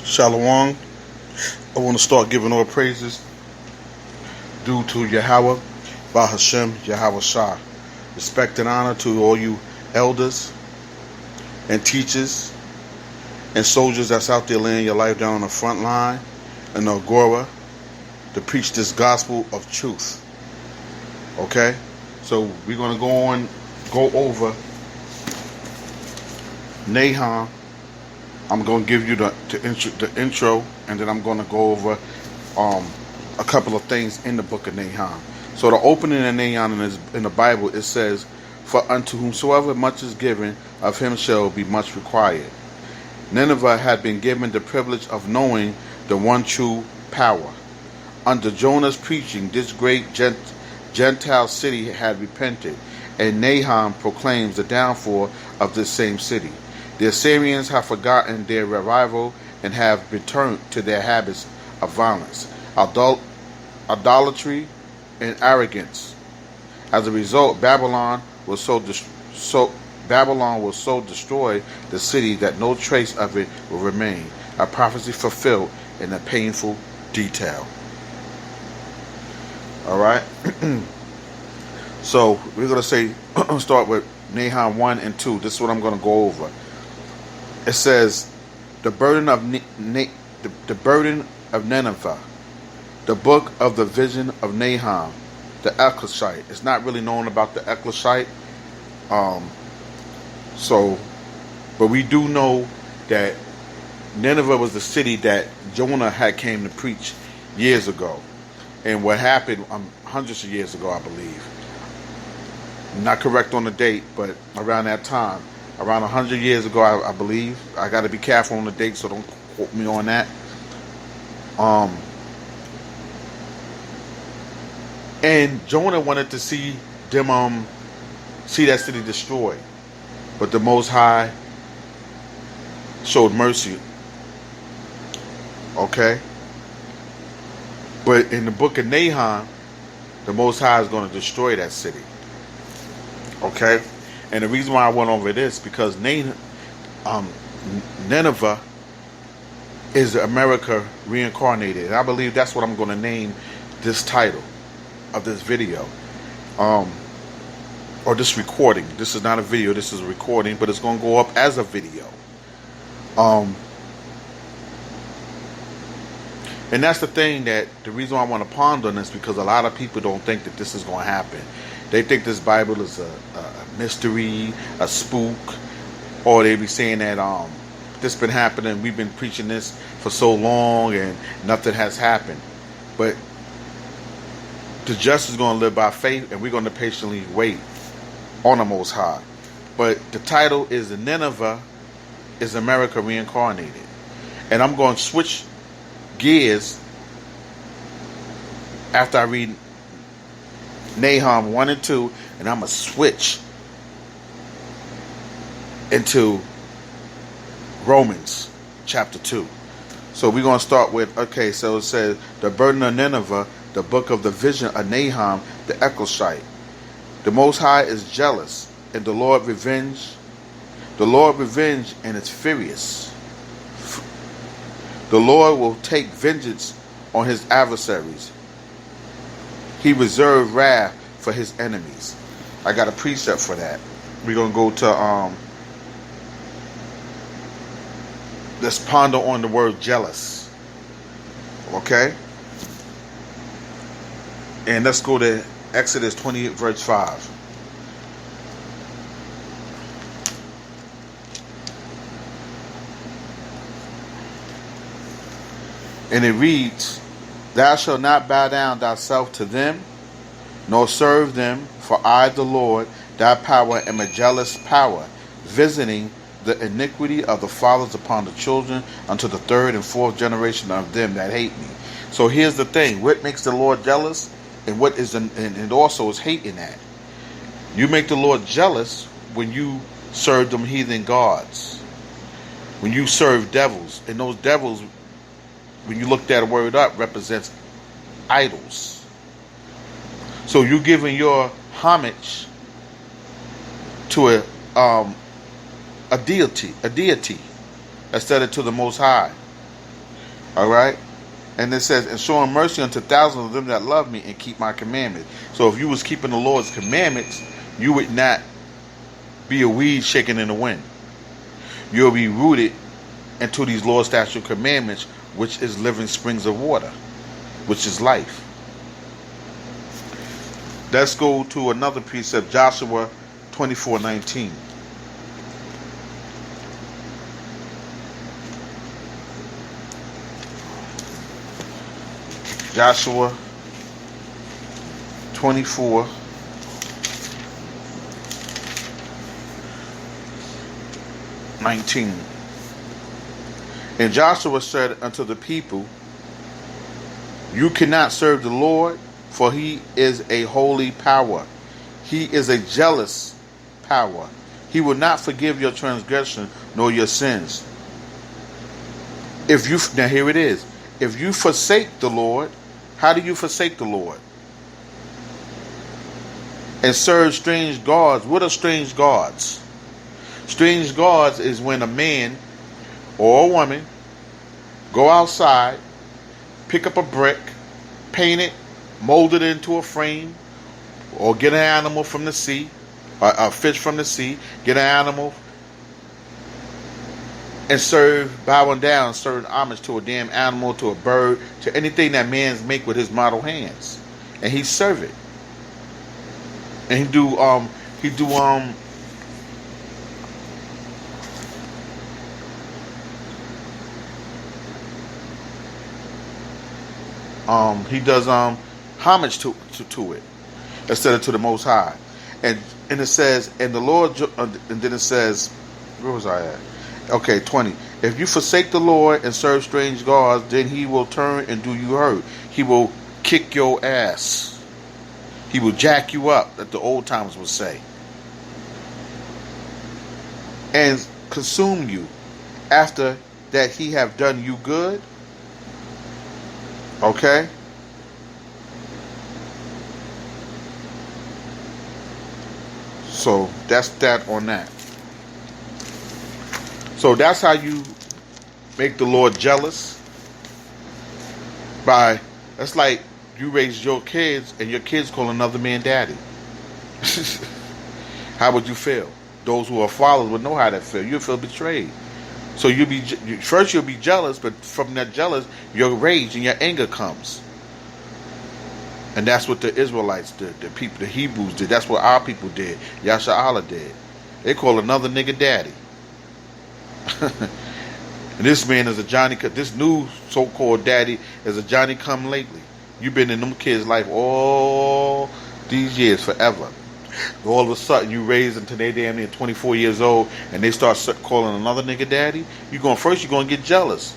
Shalom. I want to start giving all praises due to Yahweh, Bahashem, Yahweh Shah. Respect and honor to all you elders and teachers and soldiers that's out there laying your life down on the front line in the Agora to preach this gospel of truth. Okay? So we're going to go over Nahum. I'm going to give you the intro, and then I'm going to go over a couple of things in the book of Nahum. So the opening of Nahum in the Bible, it says, "For unto whomsoever much is given, of him shall be much required." Nineveh had been given the privilege of knowing the one true power. Under Jonah's preaching, this great Gentile city had repented, and Nahum proclaims the downfall of this same city. The Assyrians have forgotten their revival and have returned to their habits of violence, idolatry, and arrogance. As a result, Babylon will so destroy the city that no trace of it will remain. A prophecy fulfilled in a painful detail. All right. So we're gonna start with Nahum 1 and 2. This is what I'm gonna go over. It says, the burden of Nineveh, the book of the vision of Nahum, the Eccleshite. It's not really known about the Eccleshite. But we do know that Nineveh was the city that Jonah had came to preach years ago. And what happened hundreds of years ago, I believe. I'm not correct on the date, but around that time. Around 100 years ago, I believe. I got to be careful on the date, so don't quote me on that. And Jonah wanted to see them, see that city destroyed, but the Most High showed mercy. Okay, but in the book of Nahum, the Most High is going to destroy that city. Okay. And the reason why I went over this because Nineveh is America reincarnated. And I believe that's what I'm going to name this title of this video. Or this recording. This is not a video, this is a recording, but it's going to go up as a video. And that's the thing the reason why I want to ponder on this, because a lot of people don't think that this is going to happen. They think this Bible is a mystery, a spook, or they be saying that this been happening, we've been preaching this for so long and nothing has happened. But the just is going to live by faith, and we're going to patiently wait on the Most High. But the title is Nineveh is America Reincarnated. And I'm going to switch gears after I read Nahum 1 and 2, and I'm going to switch into Romans chapter 2. So we're going to start with, okay, so it says, the burden of Nineveh, the book of the vision of Nahum, the Eccleshite. The Most High is jealous, and the Lord revenge, and it's furious. The Lord will take vengeance on his adversaries. He reserved wrath for his enemies. I got a precept for that. We're going to go to, let's ponder on the word jealous. Okay? And let's go to Exodus 28 verse 5. And it reads, "Thou shalt not bow down thyself to them, nor serve them, for I, the Lord, thy power, am a jealous power, visiting the iniquity of the fathers upon the children unto the third and fourth generation of them that hate me." So here's the thing: what makes the Lord jealous, and what is, and also is hating that. You make the Lord jealous when you serve them heathen gods, when you serve devils, and those devils, when you look that word up, represents idols. So you giving your homage to a deity, instead of to the Most High. All right? And it says, and showing mercy unto thousands of them that love me and keep my commandments. So if you was keeping the Lord's commandments, you would not be a weed shaking in the wind. You'll be rooted into these Lord's statute commandments, which is living springs of water, which is life. Let's go to another precept, Joshua 24:19. Joshua 24:19. And Joshua said unto the people, you cannot serve the Lord, for he is a holy power. He is a jealous power. He will not forgive your transgression nor your sins. Now here it is. If you forsake the Lord, how do you forsake the Lord? And serve strange gods. What are strange gods? Strange gods is when a man or a woman go outside, pick up a brick, paint it, mold it into a frame, or get an animal from the sea, a fish from the sea, get an animal, and bowing down, serving homage to a damn animal, to a bird, to anything that man's make with his model hands, and he serve it, and he do homage to it instead of to the Most High, and it says, and the Lord, and then it says, where was I at? Okay, 20. If you forsake the Lord and serve strange gods, then he will turn and do you hurt. He will kick your ass. He will jack you up, that the old timers would say, and consume you after that he have done you good. Okay? So that's that on that. So that's how you make the Lord jealous. That's like you raise your kids and your kids call another man daddy. How would you feel? Those who are fathers would know how that feel. You'll feel betrayed. So you'll be jealous, but from that jealous, your rage and your anger comes. And that's what the Israelites did, the people, the Hebrews did. That's what our people did. Yasha Allah did. They call another nigga daddy. And this man is this new so-called daddy is a Johnny come lately. You've been in them kids' life all these years, forever. All of a sudden you raise them to they damn near 24 years old and they start calling another nigga daddy. You're going to get jealous.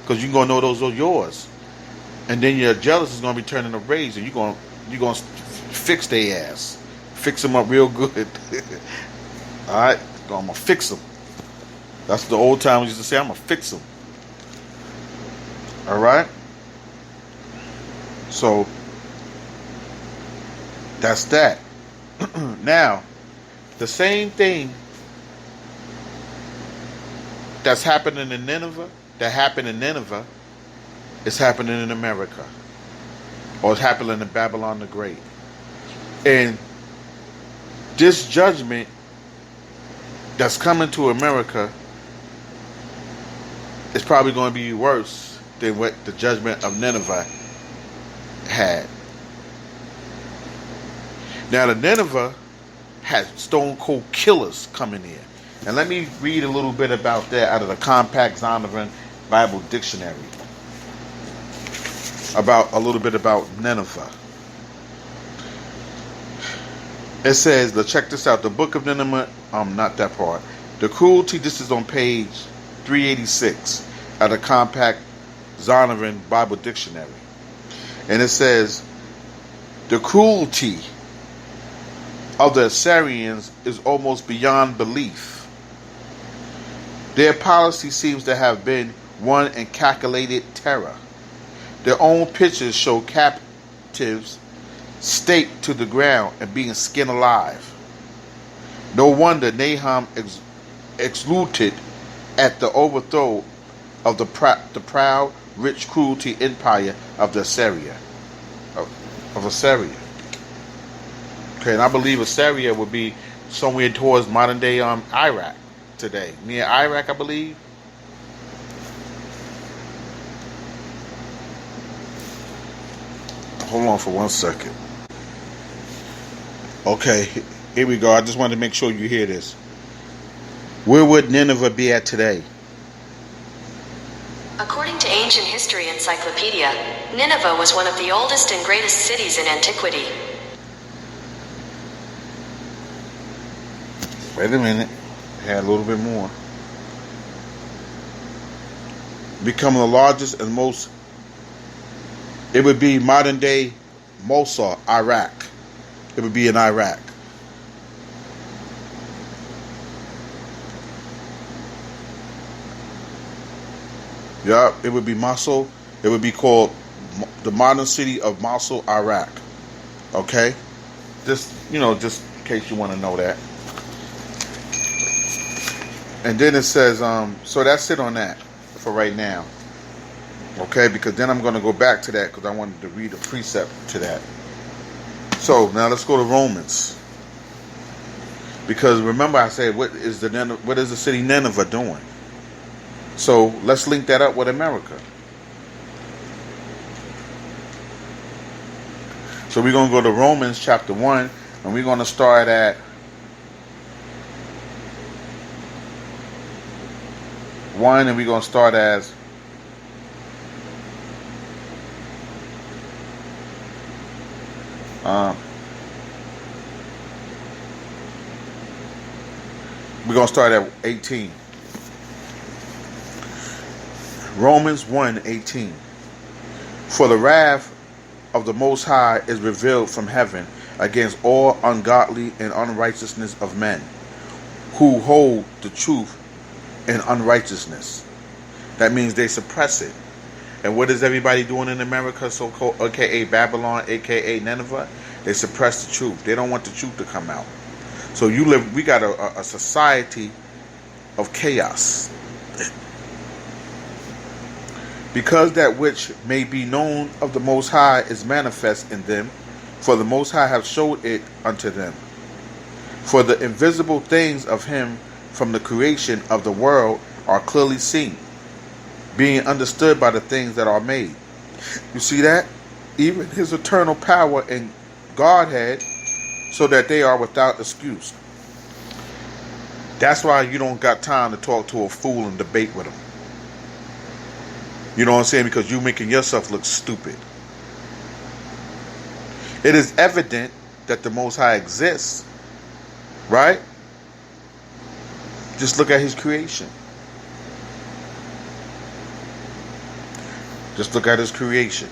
Because you're going to know those are yours. And then your jealous is going to be turning to rage, and you're going to fix their ass. Fix them up real good. Alright? I'm going to fix them. That's what the old timers used to say. I'm going to fix them. Alright? So, that's that. Now, the same thing that's happening in Nineveh, that happened in Nineveh, is happening in America. Or it's happening in Babylon the Great. And this judgment that's coming to America is probably going to be worse than what the judgment of Nineveh had. Now, the Nineveh had stone cold killers coming in. And let me read a little bit about that out of the Compact Zondervan Bible Dictionary. A little bit about Nineveh. It says, check this out, the book of Nineveh, not that part. The cruelty, this is on page 386 out of the Compact Zondervan Bible Dictionary. And it says, the cruelty of the Assyrians is almost beyond belief. Their policy seems to have been one in calculated terror. Their own pictures show captives staked to the ground and being skinned alive. No wonder Nahum exulted at the overthrow of the proud rich cruelty empire of the Assyria. Of Assyria. Okay, and I believe Assyria would be somewhere towards modern day Iraq today. Near Iraq, I believe. Hold on for 1 second. Okay, here we go. I just wanted to make sure you hear this. Where would Nineveh be at today? According to Ancient History Encyclopedia, Nineveh was one of the oldest and greatest cities in antiquity. Wait a minute. Had a little bit more. Becoming the largest and most. It would be modern day Mosul, Iraq. It would be in Iraq. Yeah, it would be Mosul. It would be called the modern city of Mosul, Iraq. Okay? Just in case you want to know that. And then it says, so that's it on that for right now. Okay, because then I'm going to go back to that because I wanted to read a precept to that. So now let's go to Romans. Because remember I said, what is the city Nineveh doing? So let's link that up with America. So we're going to go to Romans chapter 1, and we're going to start at one, and we're going to start as we're going to start at 18. Romans 1:18. For the wrath of the Most High is revealed from heaven against all ungodly and unrighteousness of men, who hold the truth in unrighteousness. That means they suppress it. And what is everybody doing in America, so-called, aka Babylon, aka Nineveh? They suppress the truth. They don't want the truth to come out. So we got a society of chaos. Because that which may be known of the Most High is manifest in them, for the Most High have showed it unto them. For the invisible things of him from the creation of the world are clearly seen, being understood by the things that are made. You see that? Even his eternal power and Godhead, so that they are without excuse. That's why you don't got time to talk to a fool and debate with him. You know what I'm saying? Because you're making yourself look stupid. It is evident that the Most High exists, right? Just look at his creation. Just look at his creation.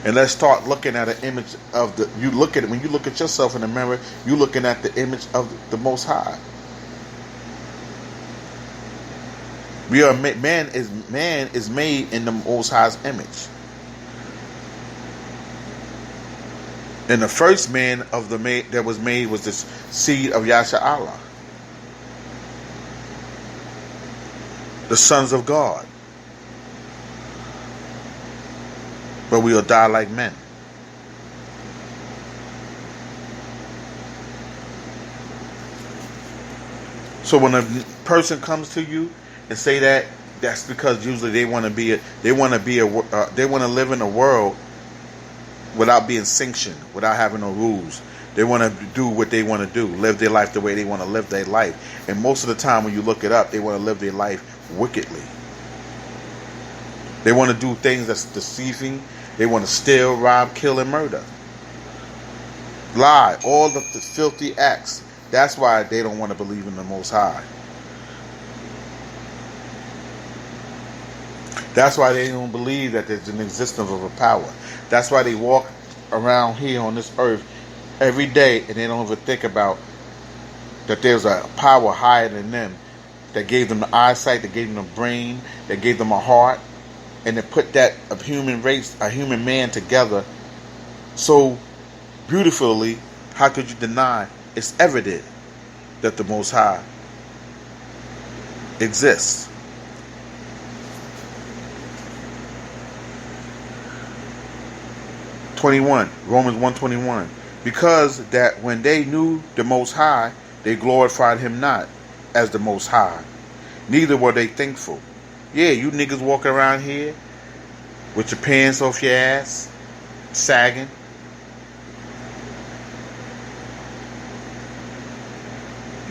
And let's start looking at an image of when you look at yourself in the mirror, you're looking at the image of the Most High. Man is made in the Most High's image. And the first man that was made was this seed of Yasha, the sons of God. But we'll die like men. So when a person comes to you and say that, that's because usually they want to live in a world without being sanctioned, without having no rules. They want to do what they want to do, live their life the way they want to live their life. And most of the time when you look it up, they want to live their life wickedly. They want to do things that's deceiving. They want to steal, rob, kill, and murder. Lie, all of the filthy acts. That's why they don't want to believe in the Most High. That's why they don't believe that there's an existence of a power. That's why they walk around here on this earth every day and they don't even think about that there's a power higher than them that gave them the eyesight, that gave them the brain, that gave them a heart, and to put that a human race, a human man together so beautifully. How could you deny? It's evident that the Most High exists. 21, Romans 1:21. Because that when they knew the Most High, they glorified him not as the Most High, neither were they thankful. Yeah, you niggas walking around here with your pants off your ass, sagging.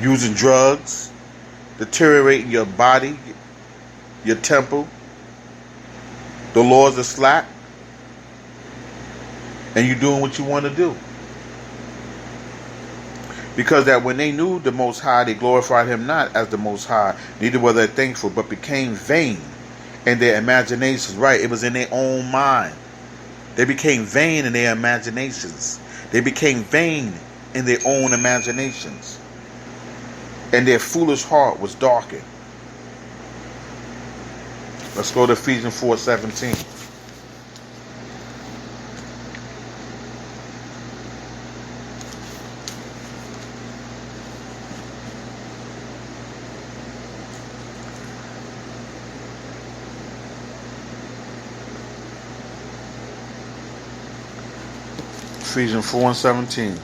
Using drugs, deteriorating your body, your temple. The laws are slack. And you doing what you want to do. Because that when they knew the Most High, they glorified him not as the Most High, neither were they thankful, but became vain in their imaginations. Right, it was in their own mind. They became vain in their imaginations. They became vain in their own imaginations. And their foolish heart was darkened. Let's go to Ephesians 4:17. Ephesians 4:17.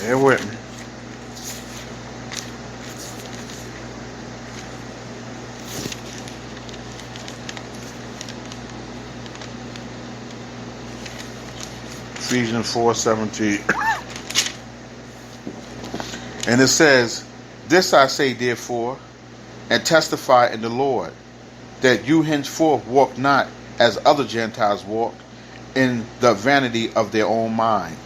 Bear with me. Ephesians 4:17. And it says, "This I say therefore, and testify in the Lord, that you henceforth walk not as other Gentiles walk, in the vanity of their own mind."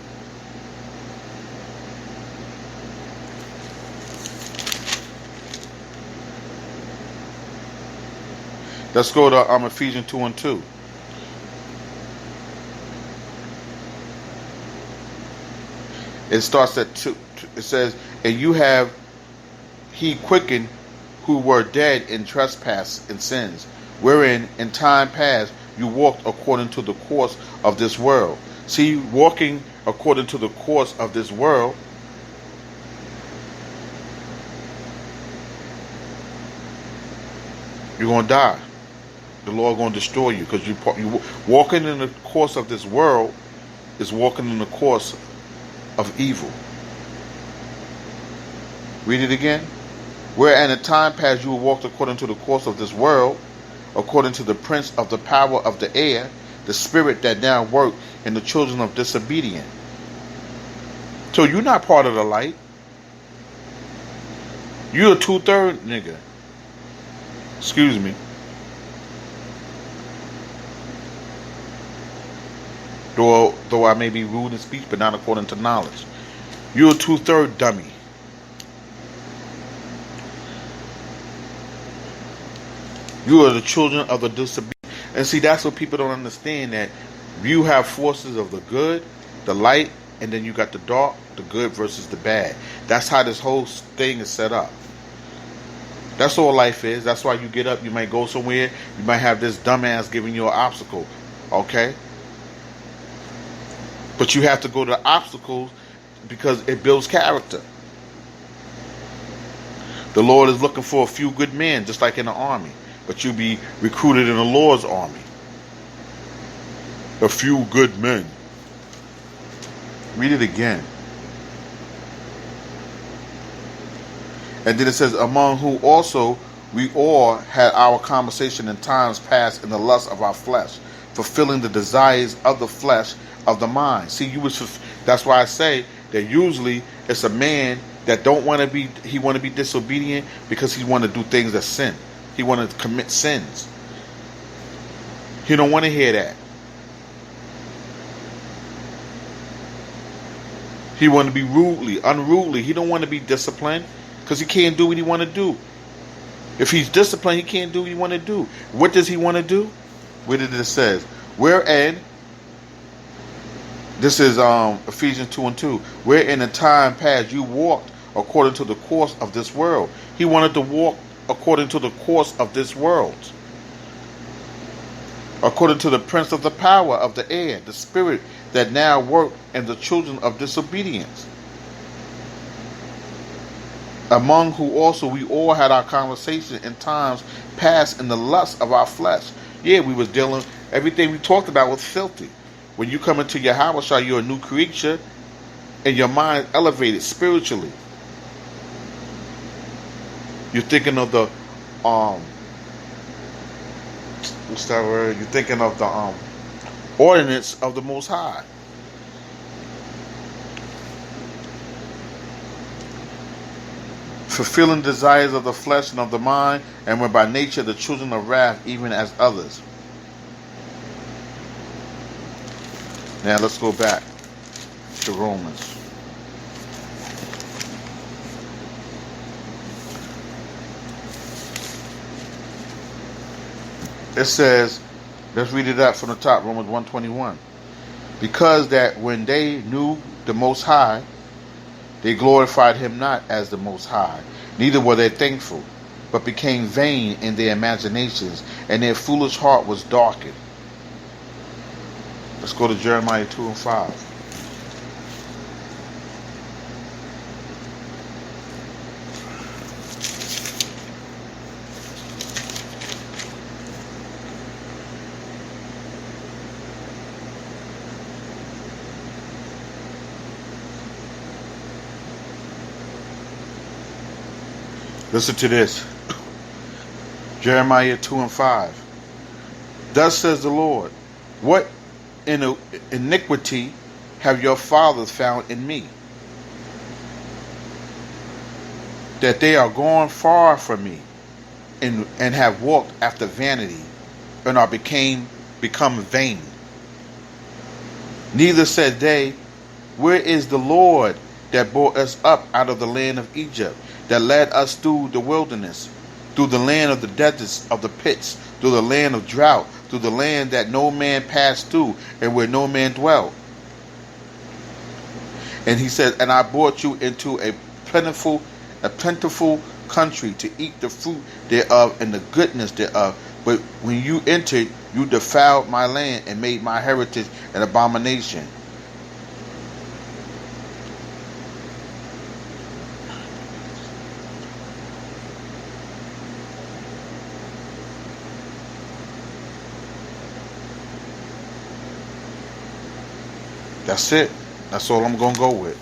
Let's go to Ephesians 2:2. It starts at 2. It says, "And you have he quickened who were dead in trespass and sins, wherein in time past you walked according to the course of this world." See, walking according to the course of this world, you're going to die. The Lord going to destroy you, because you walking in the course of this world is walking in the course of evil. Read it again. "Where in a time past you walked according to the course of this world, according to the prince of the power of the air, the spirit that now work in the children of disobedience." So you're not part of the light. You're a 2/3 nigga. Excuse me. Though I may be rude in speech, but not according to knowledge. You're a 2/3 dummy. You are the children of the disobedient. And see, that's what people don't understand, that you have forces of the good, the light, and then you got the dark, the good versus the bad. That's how this whole thing is set up. That's all life is. That's why you get up, you might go somewhere, you might have this dumbass giving you an obstacle. Okay? But you have to go to the obstacles because it builds character. The Lord is looking for a few good men, just like in the army. But you'll be recruited in the Lord's army. A few good men. Read it again. And then it says, "Among whom also we all had our conversation in times past in the lust of our flesh, fulfilling the desires of the flesh, of the mind." See, that's why I say that usually it's a man that don't want to be, he want to be disobedient because he want to do things that sin. He want to commit sins. He don't want to hear that. He want to be unruly. He don't want to be disciplined because he can't do what he want to do. If he's disciplined, he can't do what he want to do. What does he want to do? Where did it says? Wherein, this is Ephesians 2:2. "Where in the time past you walked according to the course of this world." He wanted to walk according to the course of this world. "According to the prince of the power of the air, the spirit that now work in the children of disobedience." among who also we all had our conversation in times past in the lust of our flesh. Yeah, we was dealing, everything we talked about was filthy. When you come into your house, you're a new creature, and your mind elevated spiritually. You're thinking of the, what's that word? You're thinking of the ordinance of the Most High. Fulfilling desires of the flesh and of the mind, and were by nature the children of wrath, even as others. Now let's go back to Romans. It says, let's read it up from the top, Romans 1:21. Because that when they knew the Most High, they glorified him not as the Most High, neither were they thankful, but became vain in their imaginations, and their foolish heart was darkened. Let's go to Jeremiah 2:5. Listen to this. Jeremiah 2:5. Thus says the Lord, what iniquity have your fathers found in me, that they are gone far from me, and have walked after vanity, and are become vain. Neither said they, where is the Lord that brought us up out of the land of Egypt, that led us through the wilderness, through the land of the deserts of the pits, through the land of drought, through the land that no man passed through, and where no man dwelt. And he said, and I brought you into a plentiful country to eat the fruit thereof and the goodness thereof. But when you entered, you defiled my land and made my heritage an abomination. That's it. That's all I'm going to go with.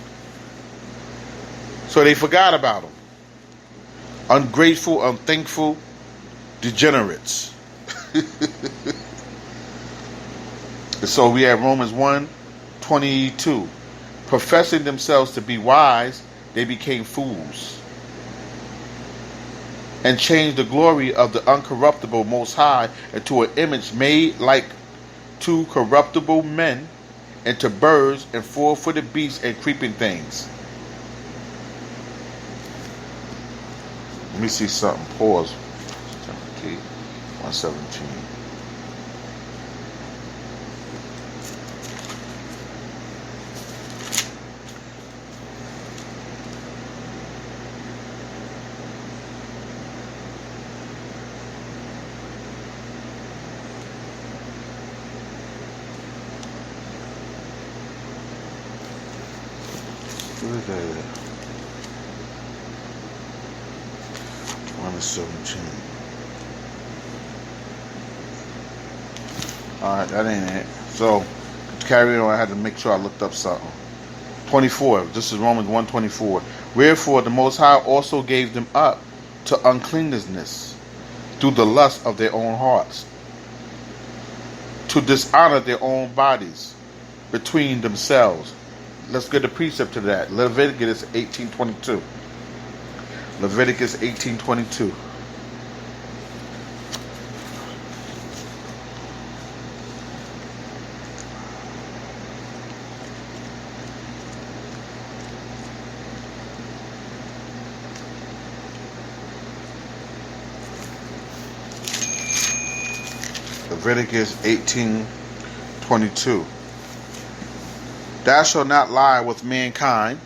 So they forgot about him. Ungrateful, unthankful, degenerates. So we have Romans 1:22. Professing themselves to be wise, they became fools, and changed the glory of the uncorruptible Most High into an image made like to corruptible men, and to birds and four-footed beasts and creeping things. Let me see something. Pause. 117. What is that? 117. Alright, that ain't it. So, to carry on, I had to make sure I looked up something. 24. This is Romans 1:24. Wherefore the Most High also gave them up to uncleanness through the lust of their own hearts, to dishonor their own bodies between themselves. Let's get a precept to that. Leviticus 18:22. Leviticus 18:22. Leviticus 18:22. Thou shalt not lie with mankind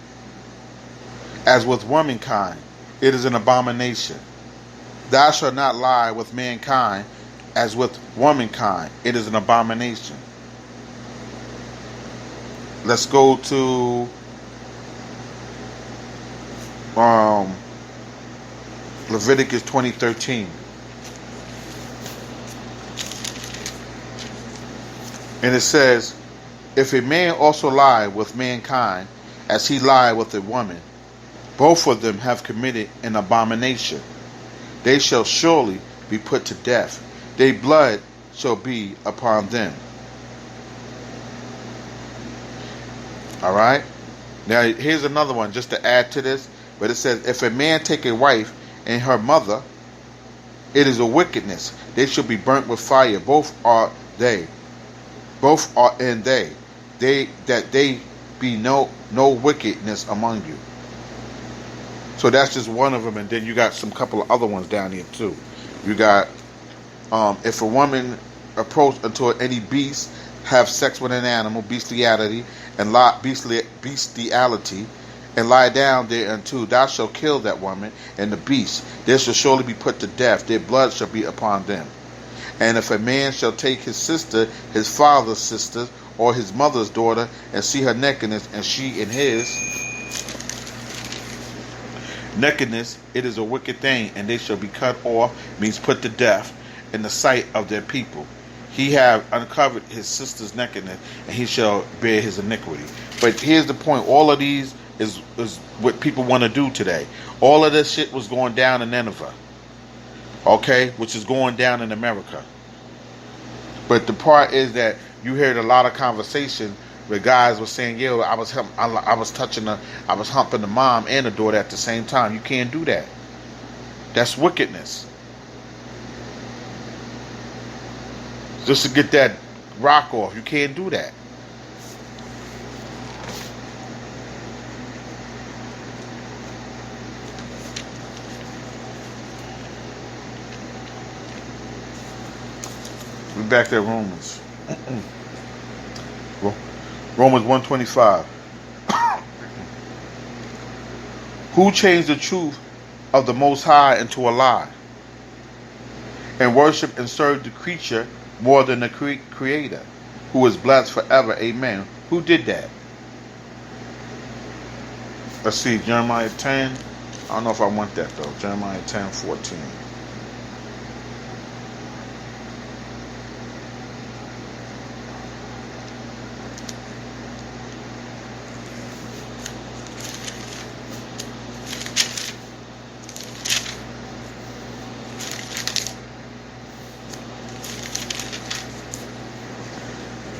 as with womankind. It is an abomination. Thou shalt not lie with mankind as with womankind. It is an abomination. Let's go to Leviticus 20:13. And it says, if a man also lie with mankind, as he lied with a woman, both of them have committed an abomination. They shall surely be put to death. Their blood shall be upon them. Alright? Now here's another one just to add to this. But it says, if a man take a wife and her mother, it is a wickedness. They shall be burnt with fire. Both are in they. That they be no wickedness among you. So that's just one of them, and then you got some couple of other ones down here too. You got if a woman approach unto any beast, have sex with an animal, bestiality, and lie down thereunto, thou shalt kill that woman and the beast. They shall surely be put to death. Their blood shall be upon them. And if a man shall take his sister, his father's sister, or his mother's daughter, and see her nakedness, and she in his nakedness, it is a wicked thing, and they shall be cut off, means put to death, in the sight of their people. He have uncovered his sister's nakedness, and he shall bear his iniquity. But here's the point. All of these is what people want to do today. All of this shit was going down in Nineveh. Okay? Which is going down in America. But the part is that you heard a lot of conversation where guys were saying, "Yo, I was humping the mom and the daughter at the same time." You can't do that. That's wickedness. Just to get that rock off, you can't do that. We're back to Romans. Romans 1:25. Who changed the truth of the Most High into a lie, and worship and serve the creature more than the Creator, who is blessed forever. Amen. Who did that? Let's see, Jeremiah 10. I don't know if I want that though. Jeremiah 10:14.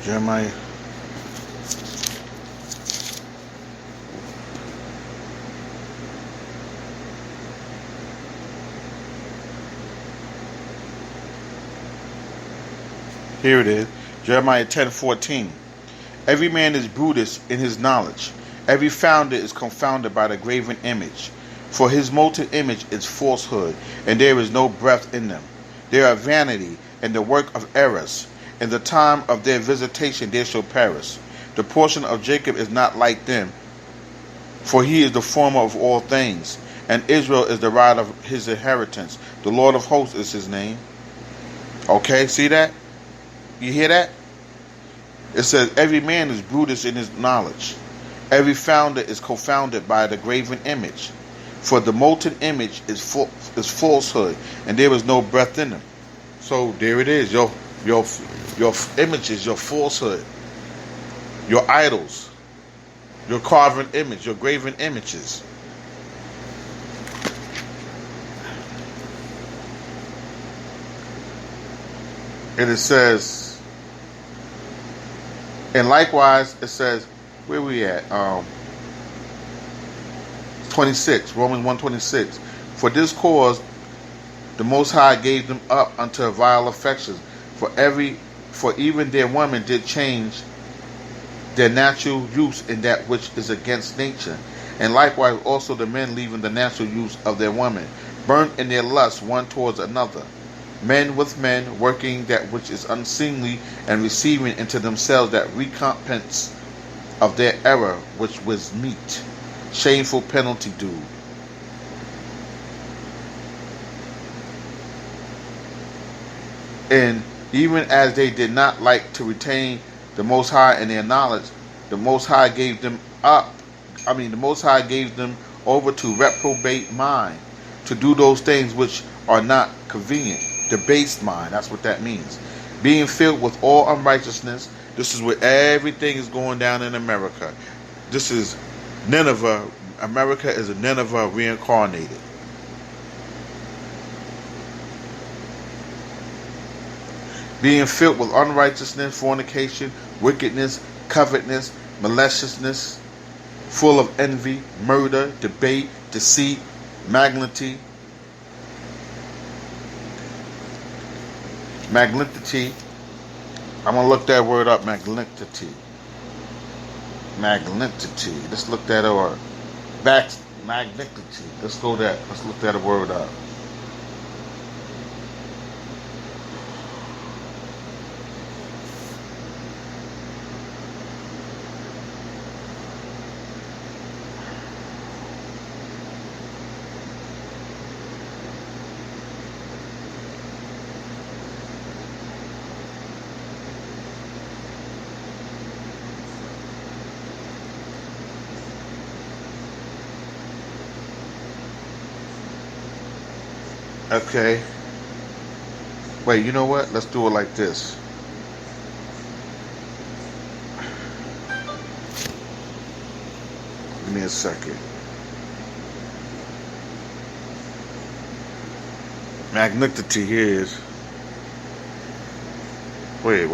Jeremiah. Here it is. Jeremiah 10:14. Every man is Brutus in his knowledge. Every founder is confounded by the graven image. For his molten image is falsehood, and there is no breath in them. They are vanity and the work of errors. In the time of their visitation they shall perish. The portion of Jacob is not like them, for he is the former of all things, and Israel is the right of his inheritance. The Lord of hosts is his name. Okay, see that? You hear that? It says every man is Brutus in his knowledge. Every founder is confounded by the graven image. For the molten image is falsehood, and there is no breath in them. So there it is. Your images, your falsehood, your idols, your carven image, your graven images. And it says, and likewise it says, where we at? 26, Romans 1:26. For this cause the Most High gave them up unto vile affections. For even their women did change their natural use in that which is against nature. And likewise also the men, leaving the natural use of their women, burnt in their lust one towards another. Men with men, working that which is unseemly, and receiving into themselves that recompense of their error which was meet. Shameful penalty due. And even as they did not like to retain the Most High in their knowledge, the Most High gave them over to reprobate mind, to do those things which are not convenient. Debased mind, that's what that means. Being filled with all unrighteousness. This is where everything is going down in America. This is Nineveh. America is a Nineveh reincarnated. Being filled with unrighteousness, fornication, wickedness, covetousness, maliciousness, full of envy, murder, debate, deceit, malignity. Malignity. I'm going to look that word up. Malignity. Malignity. Let's look that word. Back. Malignity. Let's go that. Let's look that word up. Okay. Wait, you know what? Let's do it like this. Give me a second. Malignity here is. Wait.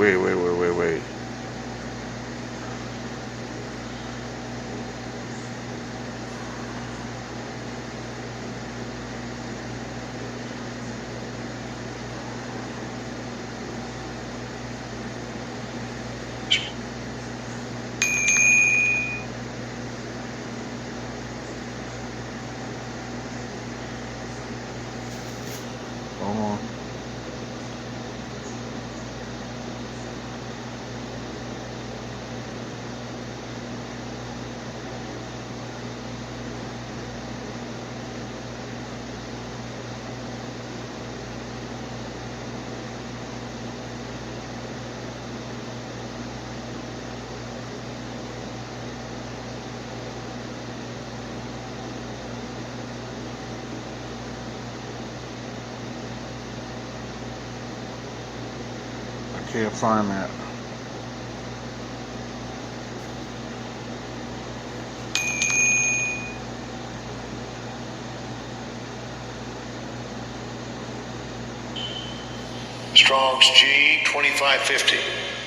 Hold on. I can't find that. Strong's G 2550.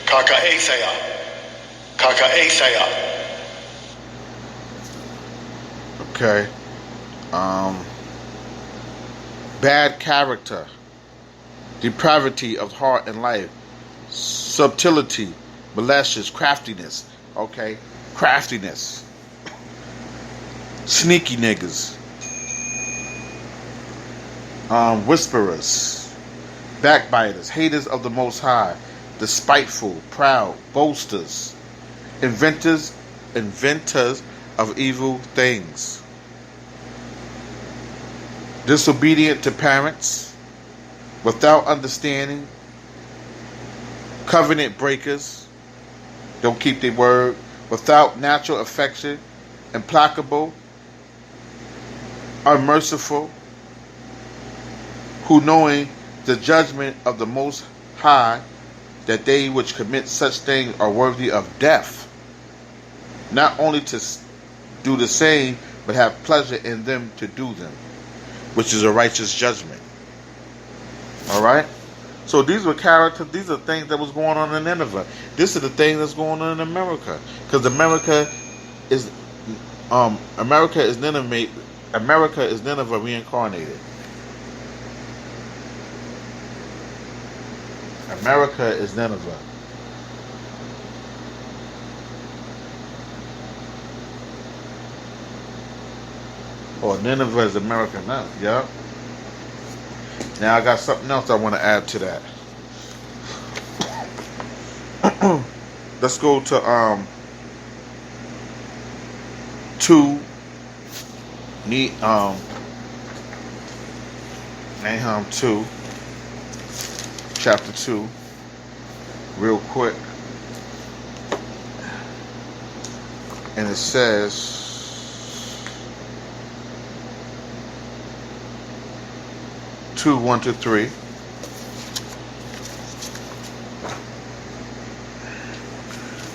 Kakaethea. Kakaethea. Okay. Bad character. Depravity of heart and life. Subtlety. Malicious. Craftiness. Okay. Craftiness. Sneaky niggas. Whisperers. Backbiters. Haters of the Most High. Despiteful. Proud. Boasters. Inventors of evil things. Disobedient to parents. Without understanding. Covenant breakers. Don't keep their word. Without natural affection. Implacable. Unmerciful. Who knowing the judgment of the Most High, that they which commit such things are worthy of death, not only to do the same, but have pleasure in them to do them, which is a righteous judgment. Alright? So these were characters, these are things that was going on in Nineveh. This is the thing that's going on in America. Because America is Nineveh reincarnated. America is Nineveh. Oh, Nineveh is America now. Yeah. Now I got something else I want to add to that. Let's go to 2 Nahum 2 chapter 2 real quick, and it says 2, 1 to 3.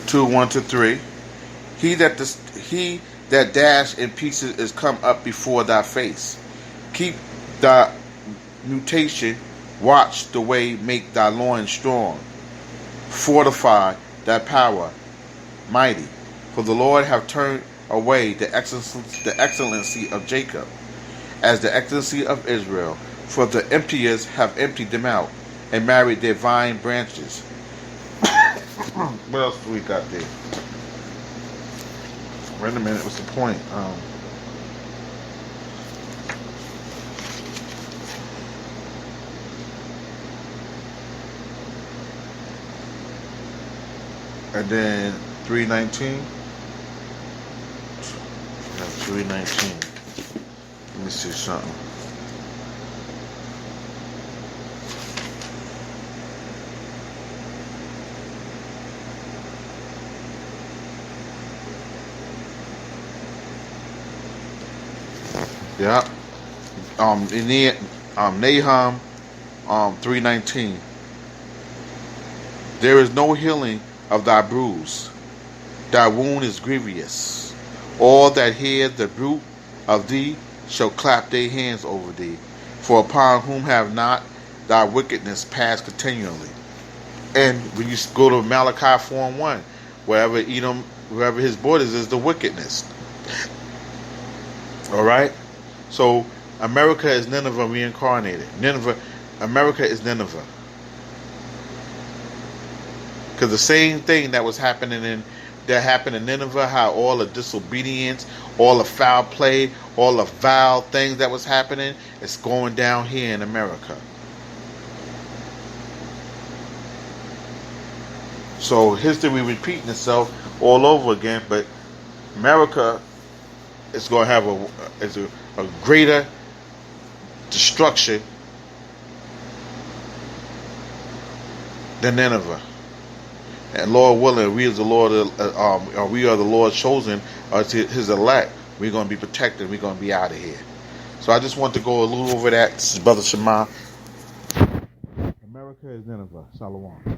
Two, 1 to 3. He that dash in pieces is come up before thy face. Keep thy mutation, watch the way, make thy loins strong. Fortify thy power mighty. For the Lord have turned away the excellency of Jacob, as the excellency of Israel. For the emptiers have emptied them out, and married their vine branches. What else do we got there? Wait a minute, what's the point? And then 3:19. 3:19. Let me see something. Yeah. Nahum 3:19. There is no healing of thy bruise. Thy wound is grievous. All that hear the bruit of thee shall clap their hands over thee. For upon whom have not thy wickedness passed continually. And when you go to Malachi 4:1, wherever Edom, wherever his borders is the wickedness. All right. So America is Nineveh reincarnated. America is Nineveh. Because the same thing that happened in Nineveh, how all the disobedience, all the foul play, all the vile things that was happening, it's going down here in America. So history repeating itself all over again, but America is going to have a greater destruction than Nineveh. And Lord willing, we are the Lord's chosen, His elect. We're going to be protected. We're going to be out of here. So I just want to go a little over that. This is Brother Shema. America is Nineveh. Shalom.